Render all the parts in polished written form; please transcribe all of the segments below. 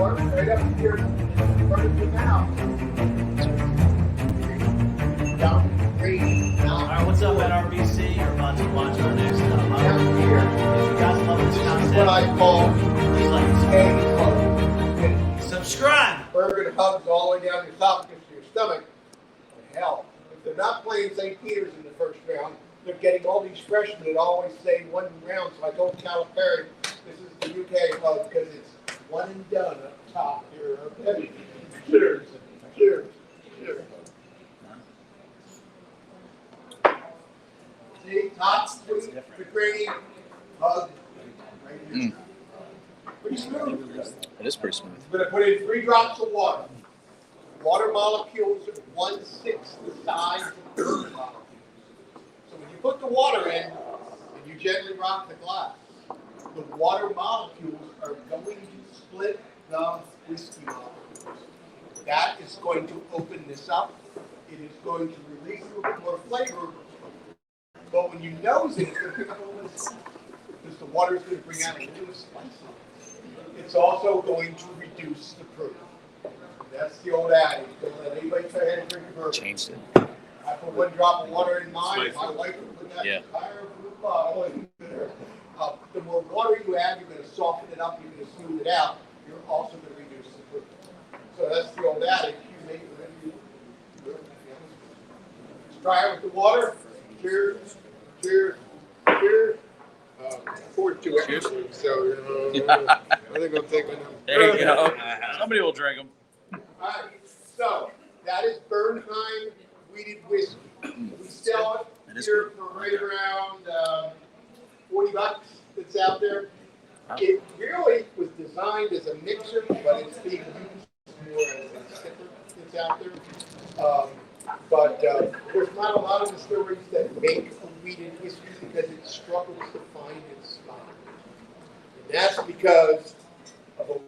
door right up here in front of your mouth. Down green. All right, what's up, NRBC? You're about to watch our next Down here. If you guys love this This is content, what I call please like and a subscribe. Bourbon hugs all the way down your esophagus to your stomach. Hell, if they're not playing St. Peter's in the first round, they're getting all these freshmen that always say one round. So I told Calipari, this is the UK hug because it's one and done up top here. Okay? Cheers. Cheers. Cheers. See, top, sweet, Ukrainian hug. Right here. Pretty smooth. It is pretty smooth. I'm going to put in 3 drops of water. Water molecules are 1/6 the size of bourbon molecules. So when you put the water in and you gently rock the glass, the water molecules are going to split the whiskey molecules. That is going to open this up. It is going to release a little bit more flavor. But when you nose it, it's going to pick up a little spice because the water is going to bring out a little spice. It's also going to reduce the proof. That's the old adage. Don't let anybody try to drink a bourbon. Changed it. I put 1 drop of water in mine. My wife would put that entire blue bottle in there. The more water you add, you're going to soften it up. You're going to smooth it out. You're also going to reduce the proof. So that's the old adage. You make whatever you do. Let's try it with the water. Cheers. Cheers. Cheers. Poured 2 extra, so I think I'll take another. There you go. Somebody will drink them. All right, so that is Bernheim wheated whiskey. We sell it here for right around $40. It's out there. It really was designed as a mixer, but it's being used more as a sipper. It's out there. But there's not a lot of distilleries that make a wheated whiskey because it struggles to find its spot. And that's because of a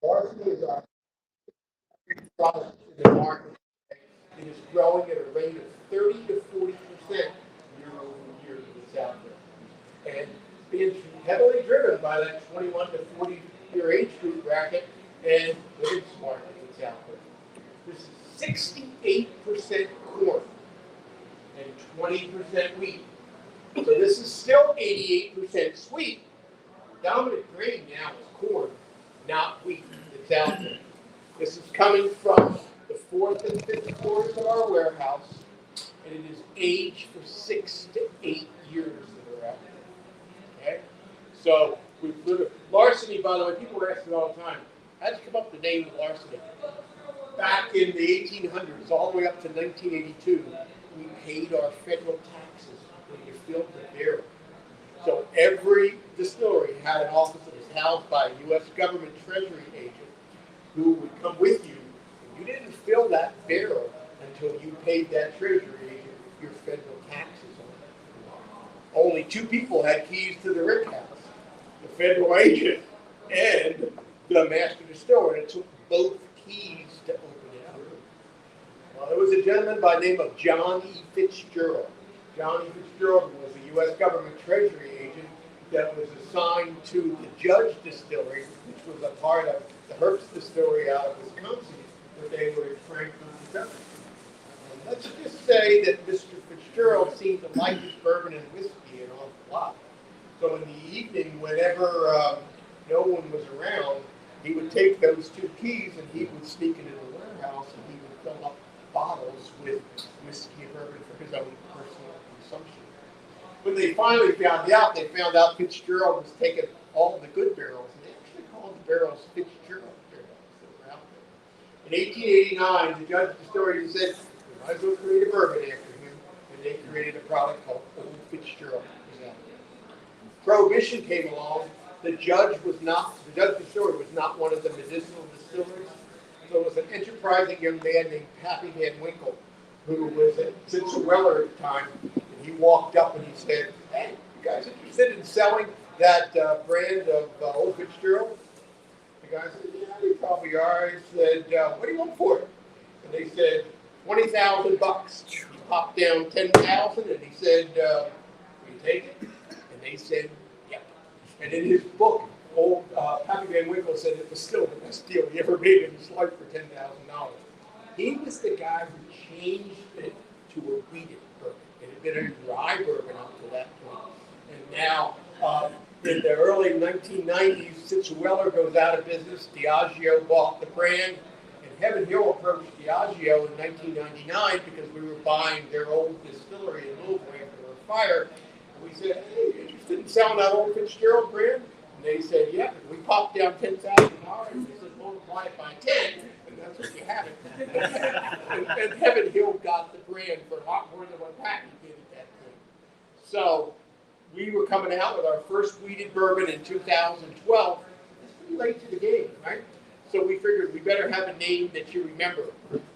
Larson is our product in the market. It is growing at a rate of 30 to 40% year over year that's out there. And being heavily driven by that 21 to 40 year age group bracket and living smart that's out there. This is 68% corn and 20% wheat. So this is still 88% sweet. Dominant grain now is corn, not wheat that's out there. This is coming from the 4th and 5th quarters of our warehouse, and it is aged for 6 to 8 years that are out there. Okay? So we larceny, by the way, people are asking all the time, how'd you come up with the name of larceny? Back in the 1800s, all the way up to 1982, we paid our federal taxes when you filled the barrel. So every distillery had an office that was housed by a U.S. government treasury agent who would come with you. You didn't fill that barrel until you paid that treasury agent your federal taxes on it. Only 2 people had keys to the rick house, the federal agent and the master distiller. And it took both keys to open it up. Well, there was a gentleman by the name of John E. Fitzgerald. John E. Fitzgerald was a U.S. government treasury agent that was assigned to the Judge Distillery, which was a part of the Herbst Distillery out of Wisconsin, where they were in Frankfort, Kentucky. Let's just say that Mr. Fitzgerald seemed to like his bourbon and whiskey an awful lot. So in the evening, whenever no one was around, he would take those 2 keys and he would sneak into the warehouse and he would fill up bottles with whiskey and bourbon for his own personal consumption. When they finally found out Fitzgerald was taking all the good barrels, and they actually called the barrels Fitzgerald barrels that were out there. In 1889, the Judge Distillery said, we might as well create a bourbon after him, and they created a product called Old Fitzgerald. Prohibition came along. The Judge Distillery was not one of the medicinal distilleries. So it was an enterprising young man named Pappy Van Winkle, who was at Weller at the time. And he walked up and he said, hey, you guys interested in selling that brand of Old Fitzgerald? The guy said, yeah, we probably are. He said, what do you want for it? And they said, $20,000. He popped down $10,000 and he said, will you take it? And they said, yep. And in his book, old Pappy Van Winkle said it was still the best deal he ever made in his life for $10,000. He was the guy who changed it to a wheated bourbon. It had been a dry bourbon up to that point. And now, in the early 1990s, Sitzueller goes out of business. Diageo bought the brand. And Heaven Hill approached Diageo in 1999 because we were buying their old distillery in Louisville after a fire. And we said, hey, you interested in selling that old Fitzgerald brand? And they said, yeah. We popped down $10,000 and we said, multiply it by 10, and that's what you have it. and Heaven Hill got the brand for a lot more than what Pappy did at that point. So we were coming out with our first wheated bourbon in 2012. That's pretty late to the game, right? So we figured we better have a name that you remember.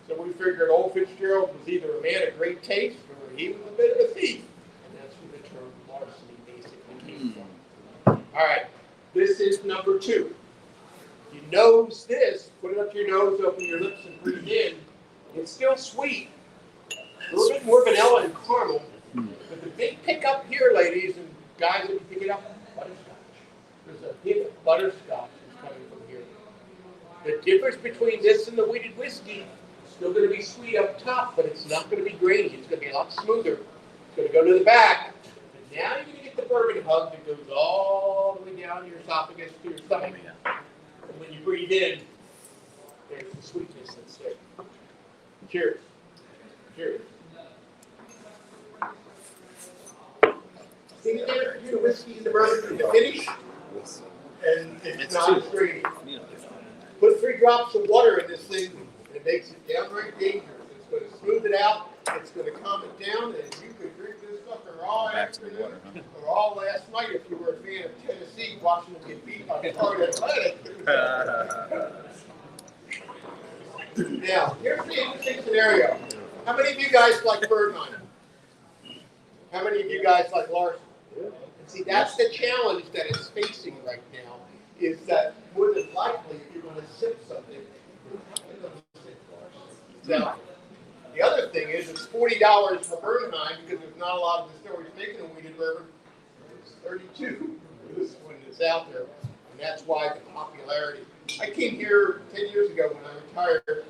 So we figured Old Fitzgerald was either a man of great taste or he was a bit of a thief. And that's where the term larceny basically came from. All right, this is number 2. You nose this, put it up to your nose, open your lips, and breathe in. It's still sweet. A little bit more vanilla and caramel. But the big pickup here, ladies and guys, if you pick it up, butterscotch. There's a hint of butterscotch that's coming from here. The difference between this and the wheated whiskey is still going to be sweet up top, but it's not going to be grainy. It's going to be a lot smoother. It's going to go to the back. And now you're going to get the bourbon hug that goes all the way down your esophagus to your stomach. And when you breathe in, there's the sweetness that's there. Cheers. Cheers. See there, the whiskey and the bourbon to finish, and it's not as grainy. Put 3 drops of water in this thing, and it makes it downright dangerous. It's going to smooth it out, it's going to calm it down, and you could drink this sucker all afternoon or all last night if you were a fan of Tennessee watching them get beat by Florida Atlantic. Now, here's the interesting scenario. How many of you guys like Bourbon? How many of you guys like larceny? And see, that's the challenge that it's facing right now, is that more than likely, if you're going to sip something, you're probably going to sip larceny. Now, the other thing is, it's $40 for Bernheim because there's not a lot of distilleries making a wheated bourbon. It's $32 for this one that's out there, and that's why the popularity. I came here 10 years ago when I retired.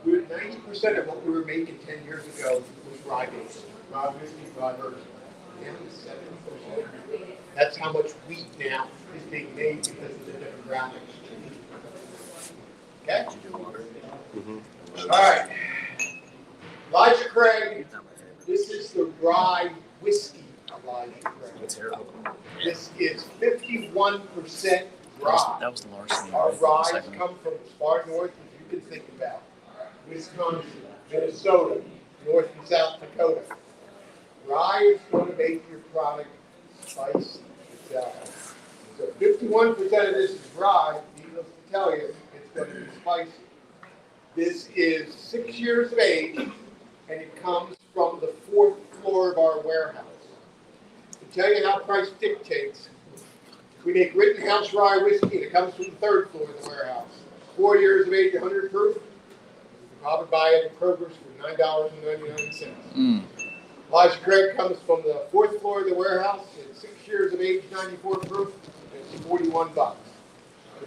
We were 90% of what we were making 10 years ago was rye based, rye whiskey, rye bourbon. Now it's 70%. That's how much wheat now is being made because of the demographics. Okay? All right. Elijah Craig. This is the rye whiskey Elijah Craig. This is 51% rye. That was the larceny. Our ryes come from as far north as you can think about. Wisconsin, Minnesota, North and South Dakota. Rye is going to make your product spicy itself. So 51% of this is rye. Needless to tell you, it's going to be spicy. This is 6 years of age, and it comes from the 4th floor of our warehouse. To tell you how price dictates, we make Rittenhouse rye whiskey, and it comes from the 3rd floor of the warehouse. 4 years of age, 100 proof. Probably buy it at Kroger's for $9.99. Elijah Craig comes from the 4th floor of the warehouse at 6 years of age, 94 proof. It's $41.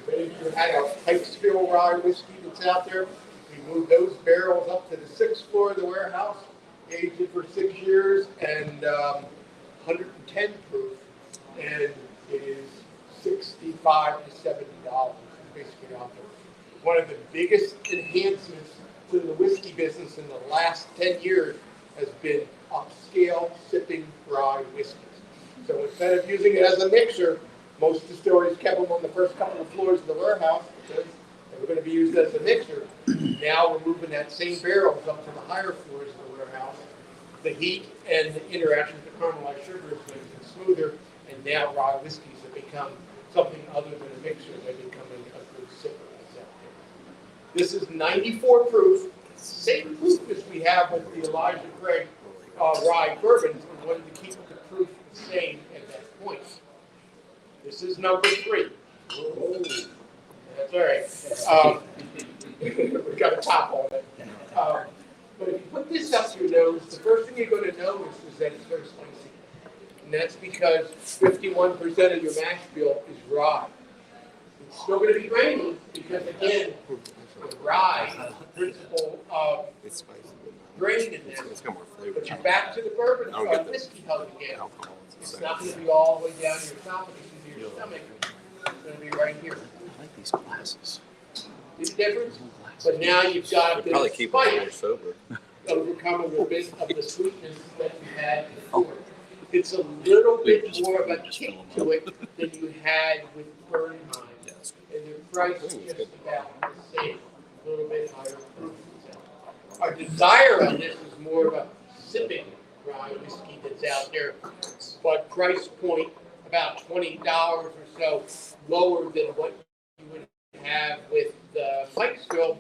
If you had a Pikesville rye whiskey that's out there, we move those barrels up to the 6th floor of the warehouse, aged it for 6 years, and 110 proof, and it is $65 to $70 basically out there. One of the biggest enhancements to the whiskey business in the last 10 years has been upscale sipping rye whiskeys. So instead of using it as a mixer, most distilleries kept them on the first couple of floors of the warehouse because they were going to be used as a mixer. Now we're moving that same barrels up to the higher floors of the warehouse. The heat and the interaction with the caramelized sugar is making it smoother, and now rye whiskeys have become something other than a mixer. They're becoming a good sipper. This is 94 proof, same proof as we have with the Elijah Craig rye bourbons. We wanted to keep the proof the same at that point. This is number 3. Whoa. That's all right. We've got a top on it. But if you put this up your nose, the first thing you're going to notice is that it's very spicy. And that's because 51% of your mash bill is rye. It's still going to be grainy because, again, with rye, the principle of It's spicy. grain in It's there. got more flavor. But you're back to the bourbon I don't get the whiskey hug again. alcohol. It's not going to be all the way down your esophagus into your stomach. It's going to be right here. I like these glasses. See the difference? But now you've got It'll probably this keep it more spice sober. overcome a little bit of the sweetness that you had before. It's a little bit more of a kick to it than you had with Bourbon. And the price is just about the same, a little bit higher proof. Our desire on this is more of a sipping rye whiskey that's out there, but price point about $20 or so lower than what you would have with the Pikesville.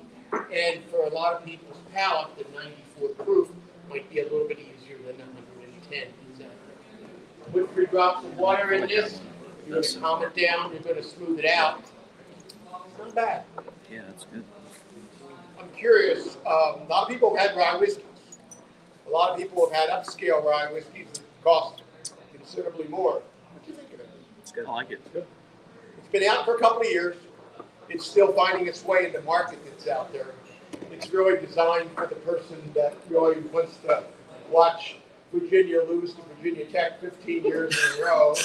And for a lot of people's palate, the 94 proof might be a little bit easier than the 110. Put 3 drops of water in this. You're going to calm it down. You're going to smooth it out. It's not bad. Yeah, that's good. I'm curious. A lot of people have had rye whiskeys. A lot of people have had upscale rye whiskeys that cost considerably more. What do you think of it? It's good. I like it. Good. It's been out for a couple of years. It's still finding its way in the market that's out there. It's really designed for the person that really wants to watch Virginia lose to Virginia Tech 15 years in a row.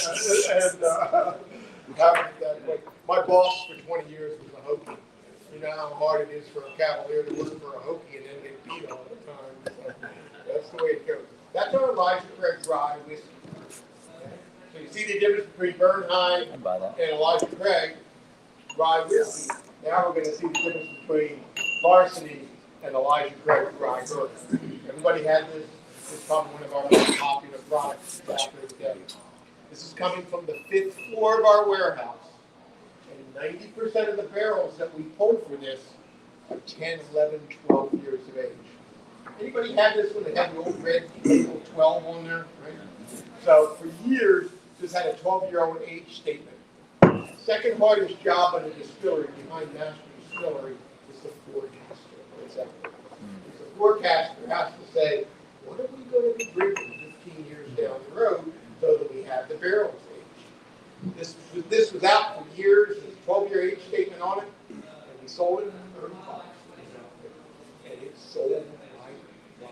My boss for 20 years was a Hokie. You know how hard it is for a Cavalier to work for a Hokie and then get beat all the time. So that's the way it goes. That's our Elijah Craig rye whiskey. So you see the difference between Bernheim I'd buy that. and Elijah Craig rye whiskey. Now we're going to see the difference between Larceny and Elijah Craig rye bourbon. Everybody had this. It's probably one of our most popular products out there today. This is coming from the 5th floor of our warehouse. And 90% of the barrels that we pulled for this are 10, 11, 12 years of age. Anybody had this when they had the old red label 12 on there? Right? So for years, this had a 12-year-old age statement. Second hardest job in a distillery behind Master Distillery is the forecaster. The forecaster has to say, what are we going to be drinking 15 years down the road so that we have the barrels aged? This was out for years, there's a 12-year age statement on it, and we sold it for 30 bucks. And it sold like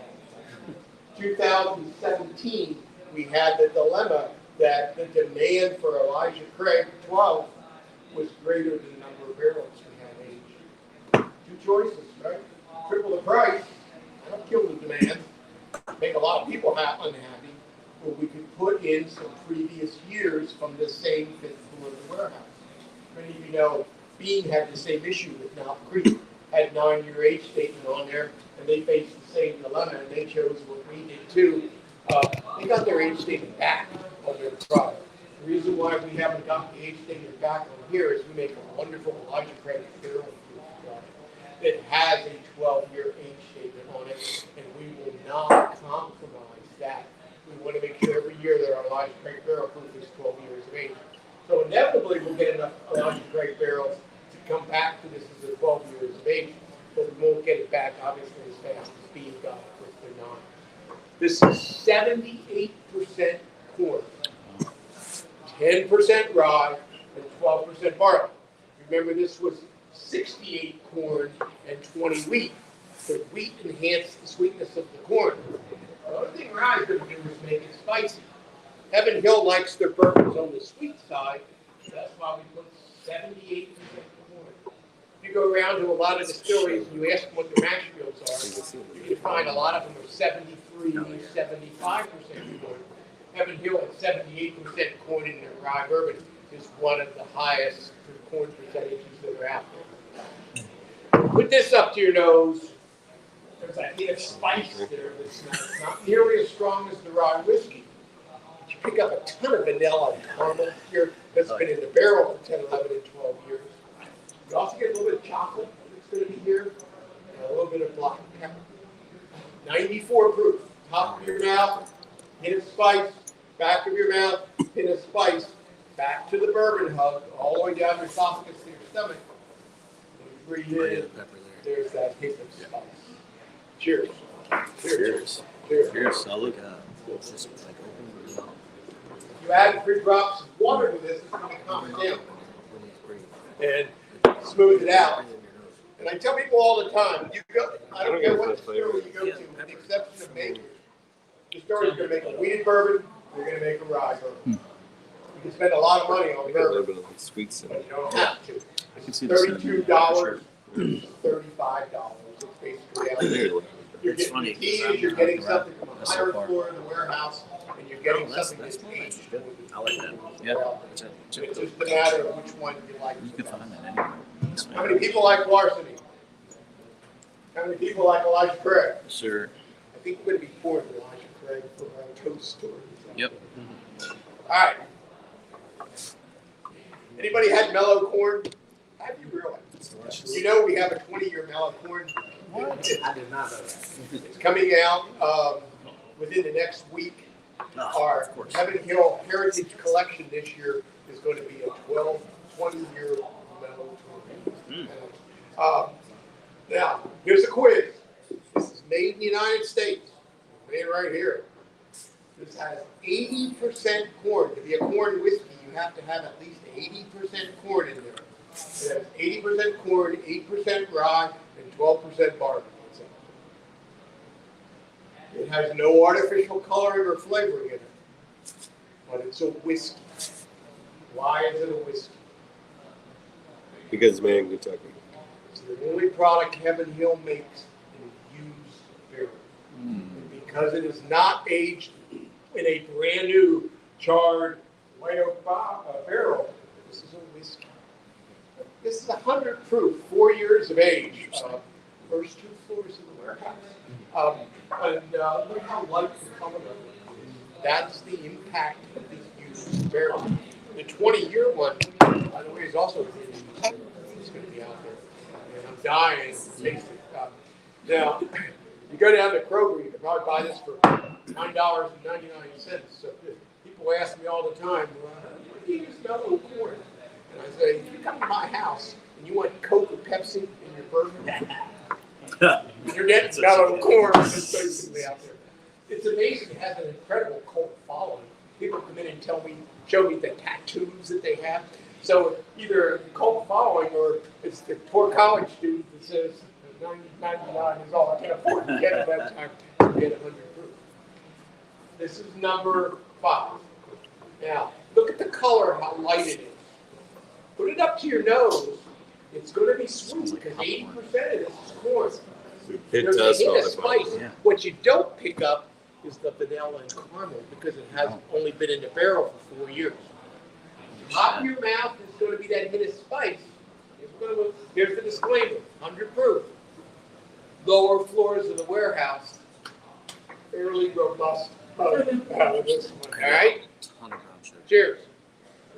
2017, we had the dilemma that the demand for Elijah Craig 12 was greater than the number of barrels we had aged. 2 choices, right? Triple the price, that'll kill the demand, make a lot of people unhappy, or we could put in some previous years from the same 5th floor of the warehouse. Many of you know Bean had the same issue with Knob Creek, had 9-year age statement on there, and they faced the same dilemma, and they chose what we did too. They got their age statement back on their product. The reason why we haven't got the age statement back on here is we make a wonderful Elijah Craig barrel product that has a 12-year age statement on it, and we will not compromise that. We want to make sure every year that our Elijah Craig barrel proof is 12 years of age. So inevitably we'll get enough Elijah Craig barrels to come back to this as a 12 years of age, but we won't get it back obviously as fast as Bean got it with the 9. This is 78% corn, 10% rye, and 12% barley. Remember, this was 68 corn and 20 wheat. The wheat enhanced the sweetness of the corn. The only thing rye is going to do is make it spicy. Heaven Hill likes their bourbons on the sweet side, so that's why we put 78% corn. If you go around to a lot of distilleries and you ask them what their mash bills are, you can find a lot of them are 73, 75% corn. Heaven Hill at 78% corn in their rye bourbon is one of the highest corn percentages that are out there. Put this up to your nose. There's a hint of spice there that's not nearly as strong as the rye whiskey. But you pick up a ton of vanilla and caramel here that's been in the barrel for 10, 11, and 12 years. You also get a little bit of chocolate that's going to be here, and a little bit of black pepper. 94 proof. Top of your mouth, hint of spice. Back of your mouth, hint of spice. Back to the bourbon hug, all the way down your esophagus to your stomach. And you breathe in, there's that hint of spice. Cheers. Cheers. Cheers. Cheers. I'll look up. It's just like open the mouth. You add 3 drops of water to this, it's going to calm it down. and smooth it out. And I tell people all the time, you go, I don't care what store you go to, with the exception of makers. The store is going to make a wheated bourbon, they're going to make a rye bourbon. You can spend a lot of money on I got a little bourbon. bit of like sweets in You it. don't have to. I can see the cinnamon, for sure. $32, $35. It's basically out Maybe there. it'll- You're It's getting funny, the keys, 'cause I'm you're getting driving something from a around so higher far. floor in the warehouse, and you're getting Oh, that's something that's nice. aged. I like that. Yeah. It's just a matter of which one you like. You can find that anywhere. How many people like Larceny? How many people like Elijah Craig? Sure. I think we're going to be pouring Elijah Craig for our toast story. Yep. All right. Anybody had mellow corn? Have you really? It's delicious. You know we have a 20-year mellow corn. I did not know that. It's coming out within the next week. Oh, Our of course. Heaven Hill Heritage Collection this year is going to be a 20-year mellow corn. Now, here's a quiz. This is made in the United States. Made right here. This has 80% corn. To be a corn whiskey, you have to have at least 80% corn in there. It has 80% corn, 8% rye, and 12% barley. It has no artificial coloring or flavoring in it. But it's a whiskey. Why is it a whiskey? Because it's made in Kentucky. It's the only product Heaven Hill makes in a used barrel. And because it is not aged in a brand new charred white oak barrel, this is a whiskey. This is 100 proof, 4 years of age. First 2 floors of the warehouse. Look how light the color is. That's the impact of this used barrel. The 20-year one, by the way, is also it's going to be out there. And I'm dying to taste it. Now, you go down to Kroger, you can probably buy this for $9.99. So people ask me all the time, what do you use mellow corn? And I say, if you come to my house and you want Coke or Pepsi in your bourbon, you're getting mellow corn. It's basically out there. It's amazing. It has an incredible cult following. People come in and show me the tattoos that they have. So either cult following or it's the poor college student that says 99 is all I can afford to get at that time to get 100 proof. This is number 5. Now, look at the color, how light it is. Put it up to your nose. It's going to be sweet because 80% of this is corn. It There's does a hint smell of like spice. mine. Yeah. What you don't pick up is the vanilla and caramel because it has only been in the barrel for 4 years. Top of your mouth is going to be that hint of spice. Here's the disclaimer: 100 proof. Lower floors of the warehouse, fairly robust. Out of this one. All right. Ton of brown sugar. Cheers.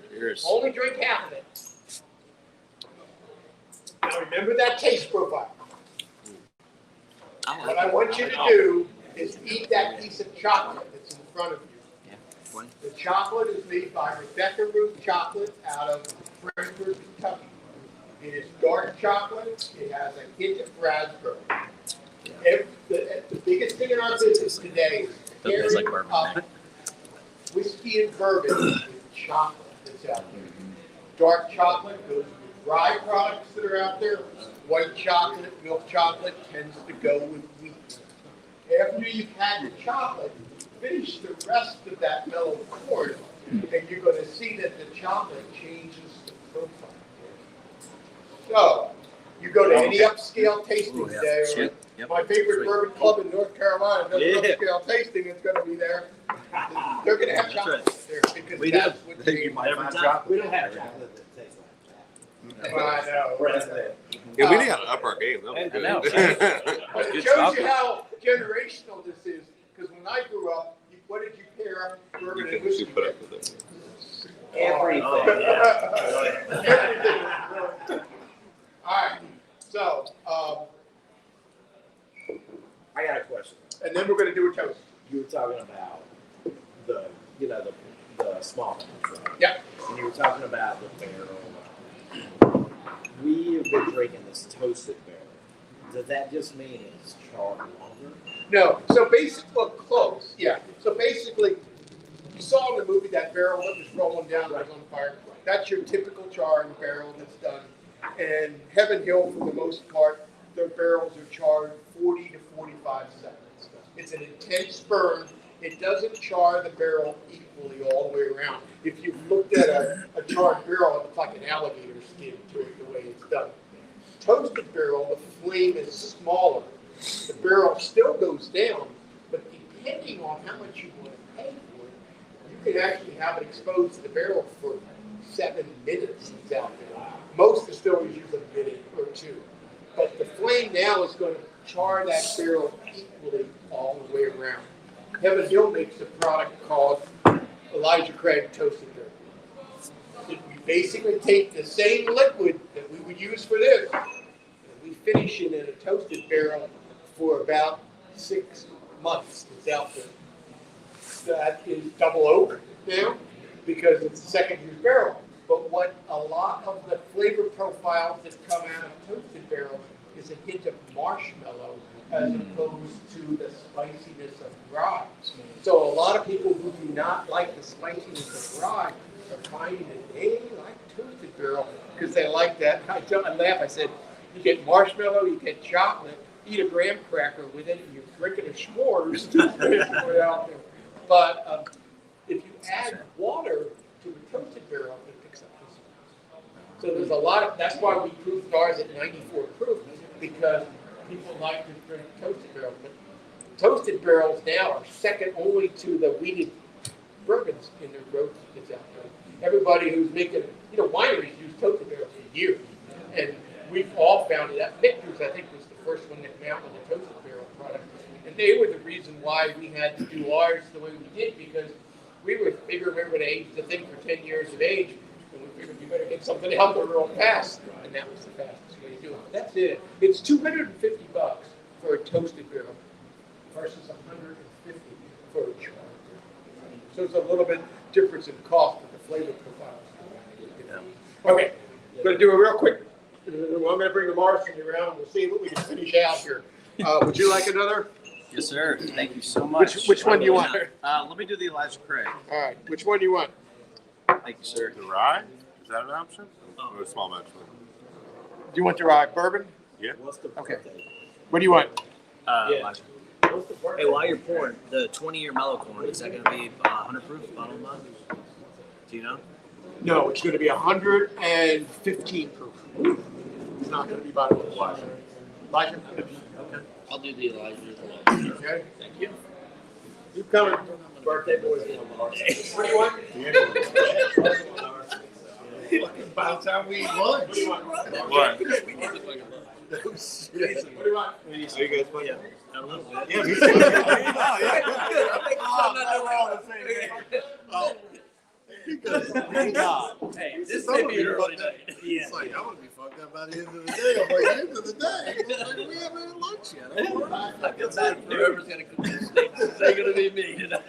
Cheers. Only drink half of it. Now remember that taste profile. What I want you to do is eat that piece of chocolate that's in front of you. Yeah. 20. The chocolate is made by Rebecca Root Chocolate out of Frankfort, Kentucky. It is dark chocolate. It has a hint of raspberry. The biggest thing in our business today is Doesn't taste like pairing bourbon, up whiskey and bourbon with chocolate that's out there. Dark chocolate goes with dry products that are out there. White chocolate, milk chocolate tends to go with wheat. After you've had the chocolate, finish the rest of that mellow corn, and you're going to see that the chocolate changes the profile. So, you go to any upscale tasting Ooh, yeah. today, or Yep, yep. my favorite Sweet. bourbon club in North Carolina does Yeah. upscale tasting, it's going to be there. They're going to have That's chocolate right. there because We that's do. what they Every time. We don't have chocolate that tastes like that. I know. President. Yeah, we need to up our game. That was I know. good. But it Good shows chocolate. you how generational this is, because when I grew up, what did you pair up You bourbon and can whiskey put with? up with it. Everything. Everything. All right, so, I got a question. and then we're gonna do a toast. You were talking about the small ones, right? Yep. And you were talking about the barrel. We have been drinking this toasted barrel. Does that just mean it's charred longer? No, so basically, well, close, yeah. So basically, you saw in the movie that barrel that was rolling down, that was on fire. That's your typical charring barrel that's done. And Heaven Hill, for the most part, their barrels are charred 40 to 45 seconds. It's an intense burn. It doesn't char the barrel equally all the way around. If you've looked at a charred barrel, it looks like an alligator skin to it, the way it's done. Toasted barrel, the flame is smaller. The barrel still goes down, but depending on how much you want to pay for it, you can actually have it exposed to the barrel for 7 minutes. It's out there. Most distilleries use a minute or two. But the flame now is going to char that barrel equally all the way around. Heaven Hill makes a product called Elijah Craig Toasted Barrel. We basically take the same liquid that we would use for this, and we finish it in a toasted barrel for about 6 months. It's out there. That is double oak now because it's a second use barrel. But what a lot of the flavor profiles that come out of toasted barrels is a hint of marshmallow as opposed to the spiciness of rye. So a lot of people who do not like the spiciness of rye are finding that they like toasted barrel because they like that. I laugh. I said, you get marshmallow, you get chocolate, eat a graham cracker with it, and you're drinking a s'mores. But if you add water to a toasted barrel, it picks up this. So there's a lot of, that's why we proved ours at 94 proof, because people like to drink toasted barrels. But toasted barrels now are second only to the wheated bourbons in their growth that's out there. Everybody who's making, wineries use toasted barrels for years. And we've all found it. Victor's, I think, was the first one that came out with a toasted barrel product. And they were the reason why we had to do ours the way we did, because we figured we were going to age the thing for 10 years of age, and we figured we better get something out there real fast. And that was the fastest way to do it. That's it. It's $250 for a toasted barrel versus $150 for a charred barrel. So it's a little bit difference in cost, but the flavor profiles. Okay, I'm going to do a real quick. I'm going to bring the Morrison around. We'll see what we can finish out here. Would you like another? Yes, sir. Thank you so much. Which one do you want? Let me do the Elijah Craig. All right. Which one do you want? Thank you, sir. The rye? Is that an option? Or a small match? Do you want the rye bourbon? Yeah. Okay. What do you want? Elijah. Hey, while you're pouring, the 20-year mellow corn, is that going to be 100 proof, bottle of mine? Do you know? No, it's going to be 115 proof. It's not going to be bottled. Elijah? Okay. I'll do the Elijah as well. Okay. Thank you. You coming, birthday boys? What do you want? By the time we eat lunch. What do you want? What? What do you want? Are you guys playing? Yeah, a little bit. Yeah, me too. Thank God. Hey, this may be an early night. It's like, I'm going to be fucked up by the end of the day. I'm like, end of the day. We haven't had lunch yet. I feel bad for whoever's going to cook these steaks. It's not going to be me tonight.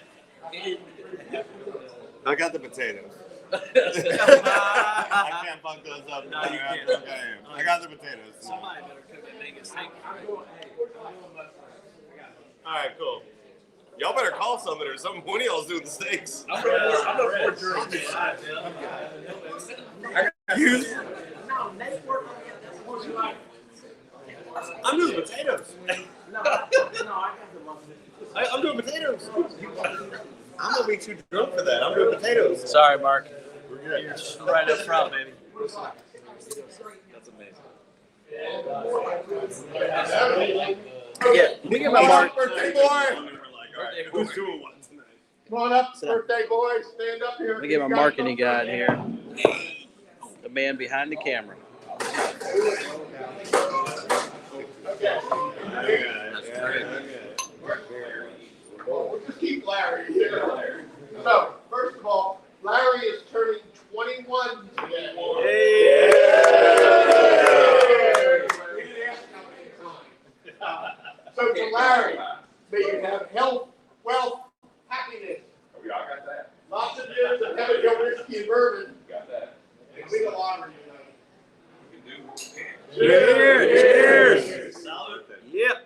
I got the potatoes. I can't fuck those up. No, you can't. Okay, I got the potatoes. Somebody better cook a Vegas steak. All right, cool. Y'all better call somebody or something. One of y'all's doing the steaks. I'm gonna pour jerky. I'm doing potatoes. I'm doing potatoes. I'm gonna be too drunk for that. I'm doing potatoes. Sorry, Mark. We're good. You're right up front, baby. That's amazing. Yeah, think about Mark. Birthday boy. All right, who's doing what tonight? Come on up, birthday boy. Stand up here. Let me get my marketing guy in here. The man behind the camera. That's great. We'll just keep Larry here. So, first of all, Larry is turning 21 today. Hey! So to Larry, may you have health, wealth, happiness. We all got that. Lots of years of Heaven Hill whiskey and bourbon. Got that. And we the lottery tonight. We can do. Cheers! Salud. Yep.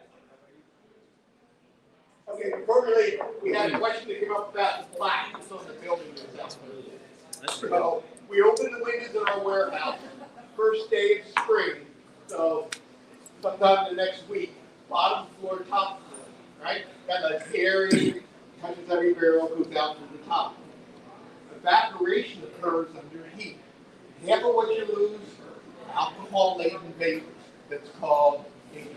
Okay, before we leave, we had a question that came up about the plaques on the building. That's true. So We open the windows in our warehouse, first day of spring, so sometime the next week, bottom floor, top floor, right? Got like air in, touches every barrel, goes out to the top. Evaporation occurs under heat. Half of what you lose are alcohol-laden vapors. That's called Indulge.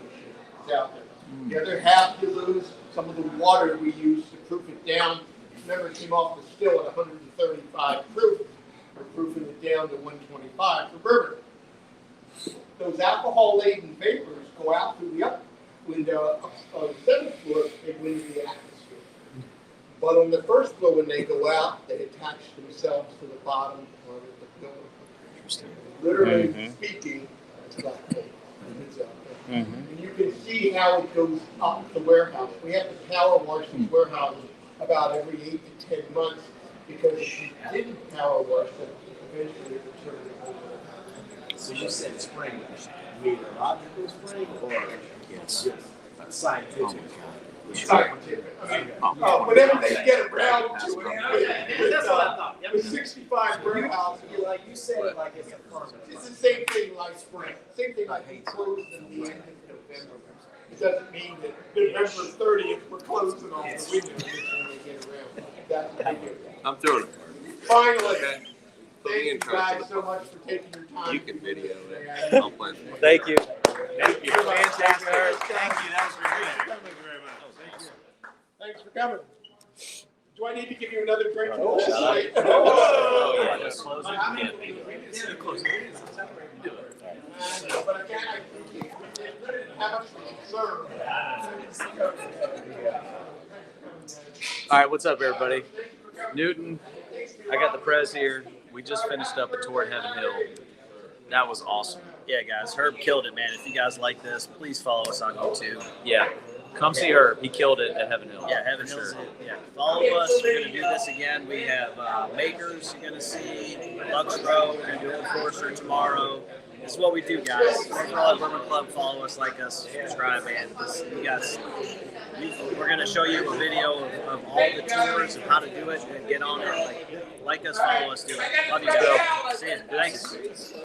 It's out there. The other half you lose some of the water we use to proof it down. Remember, it came off the still at 135 proof. We're proofing it down to 125 for bourbon. Those alcohol-laden vapors go out through the up window of the 7th floor, they go into the atmosphere. But on the first floor, when they go out, they attach themselves to the bottom of the building. Literally speaking, it's black hole. It's out there. And you can see how it goes up the warehouse. We have to power wash these warehouses about every 8 to 10 months because if you didn't power wash them, eventually it would turn it over. So you said spring, meteorological spring, or yes, scientific? Scientific. I mean, whenever they get around to it, with 65 warehouses, You said it like it's a permanent. it's the same thing like spring. Same thing like we close in the end of November. It doesn't mean that November 30th we're closing all the windows when they get around. That's what we do. I'm throwing it. Finally, Okay. Put thank me in you charge. guys so much for taking your time. You can video it. I'll plan for it. Thank you. Thank you. Fantastic. Thank you. That was great. Thank you very much. Thank you. Thanks for coming. Do I need to give you another drink? Oh, yeah, just close it. Yeah, close it. But I can't have us serve. All right, what's up, everybody? Newton, I got the Prez here. We just finished up a tour at Heaven Hill. That was awesome. Yeah, guys, Herb killed it, man. If you guys like this, please follow us on YouTube. Yeah, come see Herb. He killed it at Heaven Hill. Yeah, Heaven Hill's it. Yeah, follow us. We're gonna do this again. We have Makers. You're gonna see Lux Row. We're gonna do Old Forester tomorrow. This is what we do, guys. Follow the Bourbon Club. Follow us, like us, subscribe, man. You guys, we're gonna show you a video of all the tours and how to do it and get on it. Like us, follow us, do it. Love you guys. See you. Thanks.